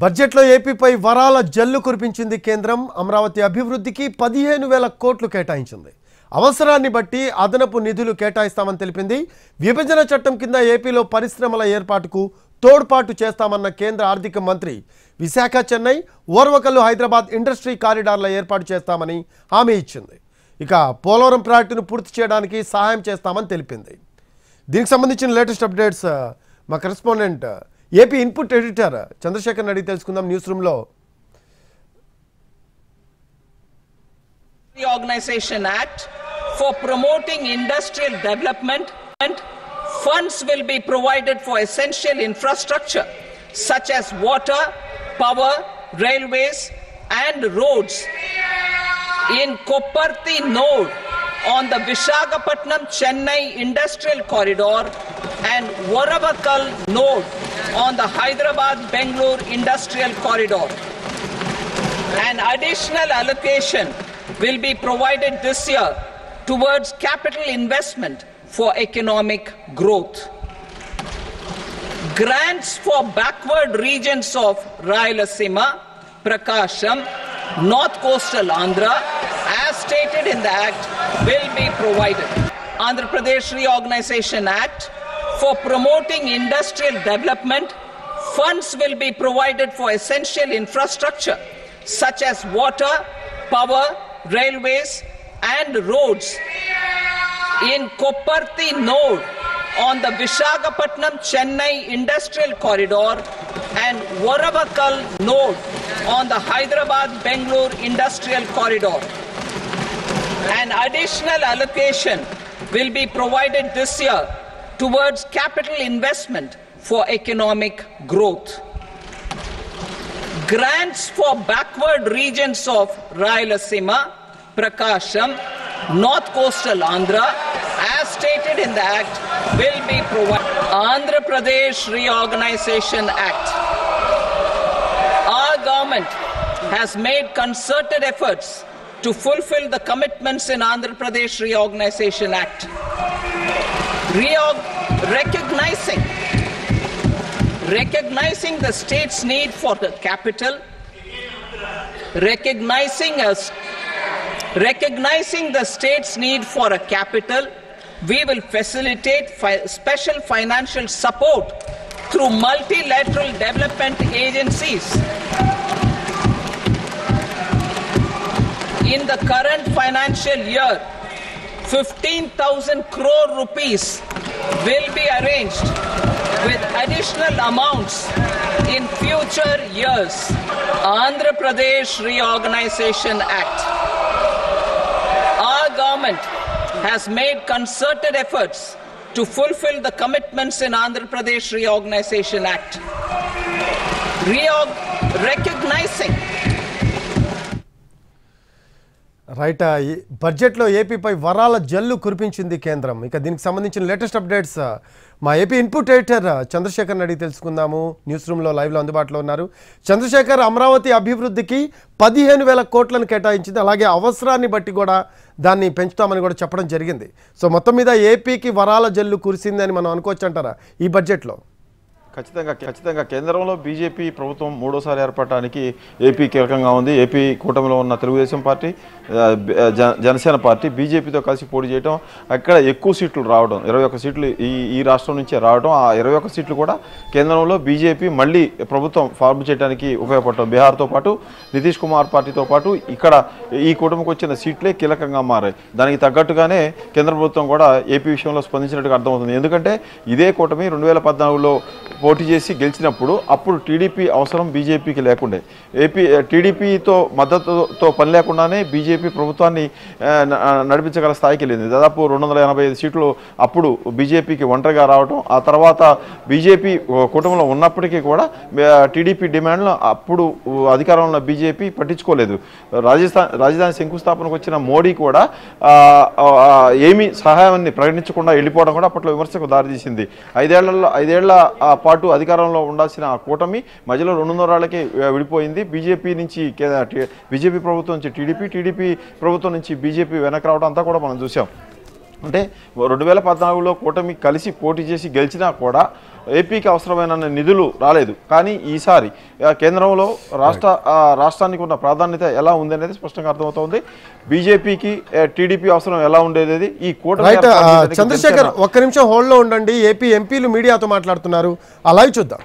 బడ్జెట్లో ఏపీపై వరాల జల్లు కురిపించింది కేంద్రం. అమరావతి అభివృద్ధికి 15,000 కోట్లు కేటాయించింది. అవసరాన్ని బట్టి అదనపు నిధులు కేటాయిస్తామని తెలిపింది. విభజన చట్టం కింద ఏపీలో పరిశ్రమల ఏర్పాటుకు తోడ్పాటు చేస్తామన్న కేంద్ర ఆర్థిక మంత్రి విశాఖ, చెన్నై, ఓర్వకల్లు, హైదరాబాద్ ఇండస్ట్రీ కారిడార్ల ఏర్పాటు చేస్తామని హామీ ఇచ్చింది. ఇక పోలవరం ప్రాజెక్టును పూర్తి చేయడానికి సహాయం చేస్తామని తెలిపింది. దీనికి సంబంధించిన లేటెస్ట్ అప్డేట్స్ మా correspondent AP input editor Chandrasekhar అడిగి తెలుసుకుందాం న్యూస్ రూమ్ లో. Reorganization Act for promoting industrial development and funds will be provided for essential infrastructure such as water, power, railways and roads in Kopparthi node on the Visakhapatnam-Chennai industrial corridor and Varavakal node on the Hyderabad-Bangalore industrial corridor. An additional allocation will be provided this year towards capital investment for economic growth. Grants for backward regions of Rayalaseema, Prakasham, North Coastal Andhra, as stated in the Act, will be provided. Andhra Pradesh Reorganization Act for promoting industrial development, funds will be provided for essential infrastructure such as water, power, railways and roads in Kopparthi node on the Visakhapatnam-Chennai industrial corridor and Varavakal node on the Hyderabad-Bangalore industrial corridor. An additional allocation will be provided this year towards capital investment for economic growth. Grants for backward regions of Rayalaseema, Prakasham, North Coastal Andhra, as stated in the Act, will be provided. Andhra Pradesh Reorganization Act. Our government has made concerted efforts to fulfill the commitments in Andhra Pradesh Reorganization Act. Recognizing the state's need for the capital, recognizing the state's need for a capital, we will facilitate special financial support through multilateral development agencies. In the current financial year, 15,000 crore rupees will be arranged with additional amounts in future years. Andhra Pradesh Reorganization Act. Our government has made concerted efforts to fulfill the commitments in Andhra Pradesh Reorganization Act. Recognizing right, బడ్జెట్లో ఏపీపై వరాల జల్లు కురిపించింది కేంద్రం. ఇక దీనికి సంబంధించిన latest updates మా AP input editor Chandrasekhar అడిగి తెలుసుకుందాము. న్యూస్ రూమ్లో లైవ్లో అందుబాటులో ఉన్నారు. చంద్రశేఖర్, అమరావతి అభివృద్ధికి 15,000 కోట్లను కేటాయించింది. అలాగే అవసరాన్ని బట్టి కూడా దాన్ని పెంచుతామని కూడా చెప్పడం జరిగింది. సో మొత్తం మీద ఏపీకి వరాల జల్లు కురిసిందని మనం అనుకోవచ్చు అంటారా ఈ బడ్జెట్లో? ఖచ్చితంగా కేంద్రంలో బీజేపీ ప్రభుత్వం మూడోసారి ఏర్పడటానికి ఏపీ కీలకంగా ఉంది. ఏపీ కూటమిలో ఉన్న తెలుగుదేశం పార్టీ, జనసేన పార్టీ బీజేపీతో కలిసి పోటీ చేయడం, అక్కడ ఎక్కువ సీట్లు రావడం, 21 సీట్లు ఈ రాష్ట్రం నుంచే రావడం, ఆ 21 సీట్లు కూడా కేంద్రంలో బీజేపీ మళ్ళీ ప్రభుత్వం ఫార్మ్ చేయడానికి ఉపయోగపడటం, బీహార్తో పాటు నితీష్ కుమార్ పార్టీతో పాటు ఇక్కడ ఈ కూటమికి వచ్చిన సీట్లే కీలకంగా మారాయి. దానికి తగ్గట్టుగానే కేంద్ర ప్రభుత్వం కూడా ఏపీ విషయంలో స్పందించినట్టుగా అర్థమవుతుంది. ఎందుకంటే ఇదే కూటమి 2014లో పోటీ చేసి గెలిచినప్పుడు అప్పుడు టీడీపీ అవసరం బీజేపీకి లేకుండే, టీడీపీతో మద్దతుతో పని లేకుండానే బీజేపీ ప్రభుత్వాన్ని నడిపించగల స్థాయికి వెళ్ళింది. దాదాపు 285 సీట్లు అప్పుడు బీజేపీకి ఒంటరిగా రావడం, ఆ తర్వాత బీజేపీ కూటమిలో ఉన్నప్పటికీ కూడా టీడీపీ డిమాండ్లు అప్పుడు అధికారంలో ఉన్న బీజేపీ పట్టించుకోలేదు. రాజధాని శంకుస్థాపనకు వచ్చిన మోడీ కూడా ఏమీ సహాయాన్ని ప్రకటించకుండా వెళ్ళిపోవడం కూడా అప్పట్లో విమర్శకు దారితీసింది. ఐదేళ్ల పాటు అధికారంలో ఉండాల్సిన ఆ కూటమి మధ్యలో 200 ఏళ్లకే విడిపోయింది. బీజేపీ ప్రభుత్వం నుంచి టీడీపీ ప్రభుత్వం నుంచి బీజేపీ వెనక్కి రావడం అంతా కూడా మనం చూసాం. అంటే 2014లో కూటమి కలిసి పోటీ చేసి గెలిచినా కూడా ఏపీకి అవసరమైన నిధులు రాలేదు. కానీ ఈసారి కేంద్రంలో రాష్ట్రానికి ఉన్న ప్రాధాన్యత ఎలా ఉంది అనేది స్పష్టంగా అర్థమవుతోంది. బీజేపీకి టీడీపీ అవసరం ఎలా ఉండేది ఈ కూటమి. చంద్రశేఖర్, ఒక్క నిమిషం హోల్డ్లో ఉండండి. ఏపీ ఎంపీలు మీడియాతో మాట్లాడుతున్నారు, ఆ లైవ్ చూద్దాం.